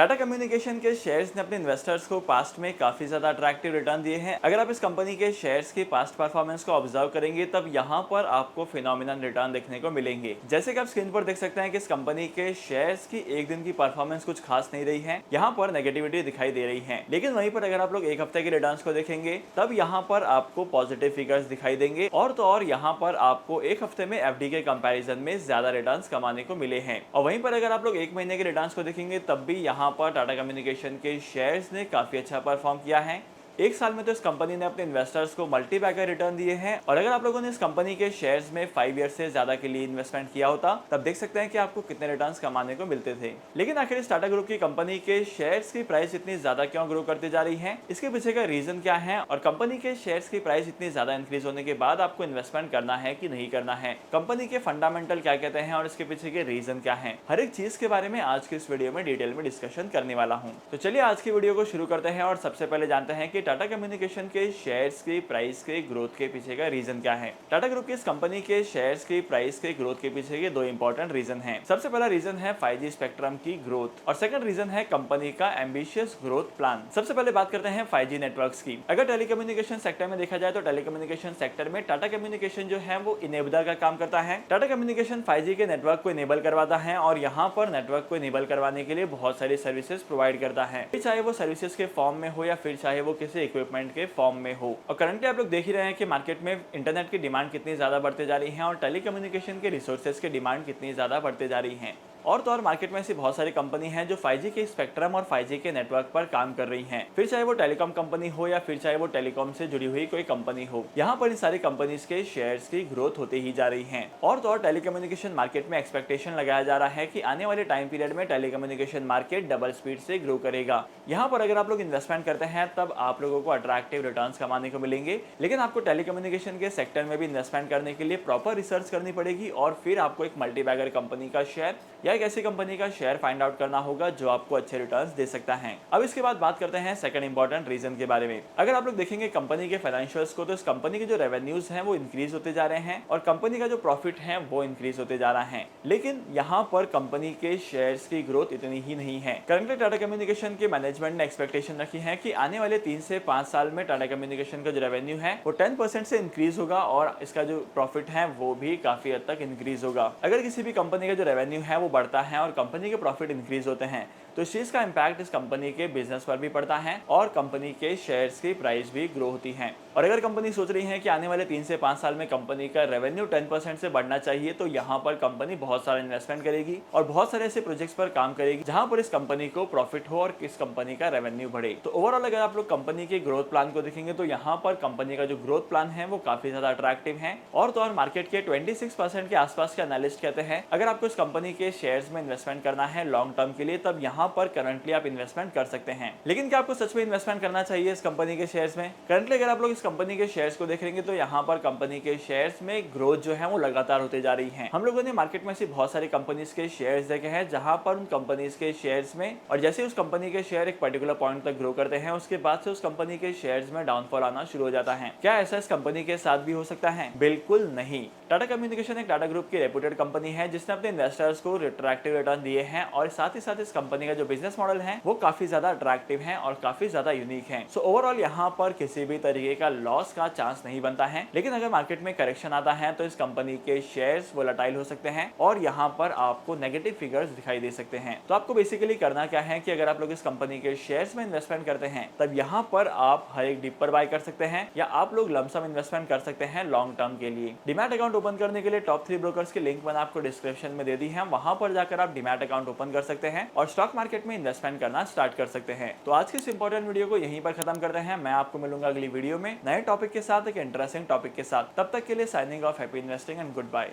Tata communication के shares ने अपने इन्वेस्टर्स को पास्ट में काफी ज्यादा अट्रैक्टिव रिटर्न दिए हैं। अगर आप इस कंपनी के शेयर्स की पास्ट परफॉर्मेंस को ऑब्जर्व करेंगे तब यहाँ पर आपको फिनोमिनल रिटर्न देखने को मिलेंगे। जैसे कि आप स्क्रीन पर देख सकते हैं कि इस कंपनी के शेयर्स की एक दिन की परफॉर्मेंस कुछ खास नहीं रही है, यहाँ पर नेगेटिविटी दिखाई दे रही है। लेकिन वहीं पर अगर आप लोग एक हफ्ते के रिटर्न को देखेंगे तब यहाँ पर आपको पॉजिटिव फिगर्स दिखाई देंगे और तो और यहाँ पर आपको एक हफ्ते में एफडी के कंपैरिजन में ज्यादा रिटर्न्स कमाने को मिले हैं। और वहीं पर अगर आप लोग एक महीने के रिटर्न्स को देखेंगे तब भी यहाँ पर टाटा कम्युनिकेशन के शेयर्स ने काफी अच्छा परफॉर्म किया है। एक साल में तो इस कंपनी ने अपने इन्वेस्टर्स को मल्टी बैगर रिटर्न दिए हैं। और अगर आप लोगों ने इस कंपनी के शेयर्स में 5 ईयर से ज्यादा के लिए इन्वेस्टमेंट किया होता तब देख सकते हैं कि आपको कितने रिटर्न्स कमाने को मिलते थे। लेकिन आखिर इस टाटा ग्रुप की कंपनी के शेयर्स की प्राइस इतनी ज्यादा क्यों ग्रो करती जा रही है, इसके पीछे का रीजन क्या है और कंपनी के शेयर्स की प्राइस इतनी ज्यादा इंक्रीज होने के बाद आपको इन्वेस्टमेंट करना है कि नहीं करना है, कंपनी के फंडामेंटल क्या कहते हैं और इसके पीछे के रीजन क्या है, हर एक चीज के बारे में आज के इस वीडियो में डिटेल में डिस्कशन करने वाला हूँ। तो चलिए आज की वीडियो को शुरू करते हैं और सबसे पहले जानते हैं कि टाटा कम्युनिकेशन के शेयर्स की प्राइस के ग्रोथ के पीछे का रीजन क्या है। टाटा ग्रुप की इस कंपनी के शेयर्स की प्राइस के ग्रोथ के पीछे के दो इंपॉर्टेंट रीजन हैं। सबसे पहला रीजन है 5G स्पेक्ट्रम की ग्रोथ और सेकंड रीजन है कंपनी का एम्बिशियस ग्रोथ प्लान। सबसे पहले बात करते हैं 5G नेटवर्क्स की। अगर टेलीकम्युनिकेशन सेक्टर में देखा जाए तो टेलीकम्युनिकेशन सेक्टर में टाटा कम्युनिकेशन जो है वो इनेबलर का काम करता है। टाटा कम्युनिकेशन 5G के नेटवर्क को इनेबल करवाता है और यहाँ पर नेटवर्क को इनेबल करवाने के लिए बहुत सारी सर्विसेज प्रोवाइड करता है, चाहे वो सर्विसेज के फॉर्म में हो या फिर चाहे वो किसी इक्विपमेंट के फॉर्म में हो। और करंटली आप लोग देख ही रहे हैं कि मार्केट में इंटरनेट की डिमांड कितनी ज्यादा बढ़ते जा रही है और टेलीकम्युनिकेशन के रिसोर्सेज की डिमांड कितनी ज्यादा बढ़ते जा रही है। और तो और मार्केट में ऐसी बहुत सारी कंपनी हैं जो 5G के स्पेक्ट्रम और 5G के नेटवर्क पर काम कर रही हैं, फिर चाहे वो टेलीकॉम कंपनी हो या फिर चाहे वो टेलीकॉम से जुड़ी हुई कोई कंपनी हो। यहाँ पर इन सारी कंपनीज के शेयर्स की ग्रोथ होती ही जा रही है। और तो और टेलीकम्युनिकेशन मार्केट में एक्सपेक्टेशन लगाया जा रहा है कि आने वाले टाइम पीरियड में टेलीकम्युनिकेशन मार्केट डबल स्पीड से ग्रो करेगा। यहाँ पर अगर आप लोग इन्वेस्टमेंट करते हैं तब आप लोगों को अट्रैक्टिव रिटर्न्स कमाने को मिलेंगे, लेकिन आपको टेलीकम्युनिकेशन के सेक्टर में भी इन्वेस्टमेंट करने के लिए प्रॉपर रिसर्च करनी पड़ेगी और फिर आपको एक मल्टीबैगर कंपनी का शेयर या एक ऐसी कंपनी का शेयर फाइंड आउट करना होगा जो आपको अच्छे रिटर्न्स दे सकता है। अब इसके बाद बात करते हैं सेकंड इंपॉर्टेंट रीजन के बारे में। अगर आप लोग देखेंगे कंपनी के फाइनेंशियल्स को तो इस कंपनी के जो रेवेन्यूज हैं वो इंक्रीज होते जा रहे हैं और कंपनी का जो प्रॉफिट है वो इंक्रीज होते जा रहा है। लेकिन यहाँ पर कंपनी के शेयर्स की ग्रोथ इतनी ही नहीं है। करंटली टाटा कम्युनिकेशन के मैनेजमेंट ने एक्सपेक्टेशन रखी है कि आने वाले 3 से 5 साल में टाटा कम्युनिकेशन का जो रेवेन्यू है वो 10% से इंक्रीज होगा और इसका जो प्रॉफिट है वो भी काफी हद तक इंक्रीज होगा। अगर किसी भी कंपनी का जो रेवेन्यू है वो बढ़ता है और कंपनी के प्रॉफिट इंक्रीज होते हैं तो इस चीज का इंपैक्ट इस कंपनी के बिजनेस पर भी पड़ता है और कंपनी के शेयर्स की प्राइस भी ग्रो होती है। और अगर कंपनी सोच रही है कि आने वाले 3 से 5 साल में कंपनी का रेवेन्यू 10% से बढ़ना चाहिए तो यहाँ पर कंपनी बहुत सारा इन्वेस्टमेंट करेगी और बहुत सारे ऐसे प्रोजेक्ट्स पर काम करेगी जहां पर इस कंपनी को प्रॉफिट हो और इस कंपनी का रेवेन्यू बढ़े। तो ओवरऑल अगर आप लोग कंपनी के ग्रोथ प्लान को देखेंगे तो यहाँ पर कंपनी का जो ग्रोथ प्लान है वो काफी ज्यादा अट्रैक्टिव है। और तो और मार्केट के 26% के आसपास के एनालिस्ट कहते हैं अगर आपको इस कंपनी के शेयर्स में इन्वेस्टमेंट करना है लॉन्ग टर्म के लिए तब यहाँ पर करंटली आप इन्वेस्टमेंट कर सकते हैं। लेकिन क्या आपको सच में इन्वेस्टमेंट करना चाहिए इस कंपनी के शेयर्स में? करंटली अगर आप लोग इस कंपनी के शेयर्स को देखेंगे तो यहाँ पर कंपनी के शेयर्स में ग्रोथ जो है वो लगातार होते जा रही है। हम लोगों ने मार्केट में ऐसी बहुत सारी कंपनीज के शेयर्स देखे हैं जहां पर उन कंपनीज के शेयर्स में और जैसे उस कंपनी के शेयर एक पर्टिकुलर पॉइंट तक ग्रो करते हैं उसके बाद से उस कंपनी के शेयर्स में डाउनफॉल आना शुरू हो जाता है। क्या ऐसा इस कंपनी के साथ भी हो सकता है? बिल्कुल नहीं। टाटा कम्युनिकेशन एक टाटा ग्रुप की रेप्यूटेड कंपनी है जिसने अपने इन्वेस्टर्स को अट्रैक्टिव रिटर्न दिए हैं और साथ ही साथ इस कंपनी का जो बिजनेस मॉडल है वो काफी ज्यादा अट्रैक्टिव है और काफी ज्यादा यूनिक है। सो ओवरऑल यहाँ पर किसी भी तरीके का लॉस का चांस नहीं बनता है। लेकिन अगर मार्केट में करेक्शन आता है तो इस कंपनी के शेयर्स वोलेटाइल हो सकते हैं और यहाँ पर आपको नेगेटिव फिगर्स दिखाई दे सकते हैं। तो आपको बेसिकली करना क्या है कि अगर आप लोग इस कंपनी के शेयर्स में इन्वेस्टमेंट करते हैं तब यहाँ पर आप हर एक डिप पर बाय कर सकते हैं या आप लोग लमसम इन्वेस्टमेंट कर सकते हैं लॉन्ग टर्म के लिए। डीमैट अकाउंट ओपन करने के लिए टॉप 3 ब्रोकर्स की लिंक मैंने आपको डिस्क्रिप्शन में दे दी है, वहां पर जाकर आप डीमैट अकाउंट ओपन कर सकते हैं और स्टॉक मार्केट में इन्वेस्टमेंट करना स्टार्ट कर सकते हैं। तो आज की इस इंपॉर्टेंट वीडियो को यहीं पर खत्म करते हैं। मैं आपको मिलूंगा अगली वीडियो में नए टॉपिक के साथ, एक इंटरेस्टिंग टॉपिक के साथ। तब तक के लिए signing off, happy investing and good bye.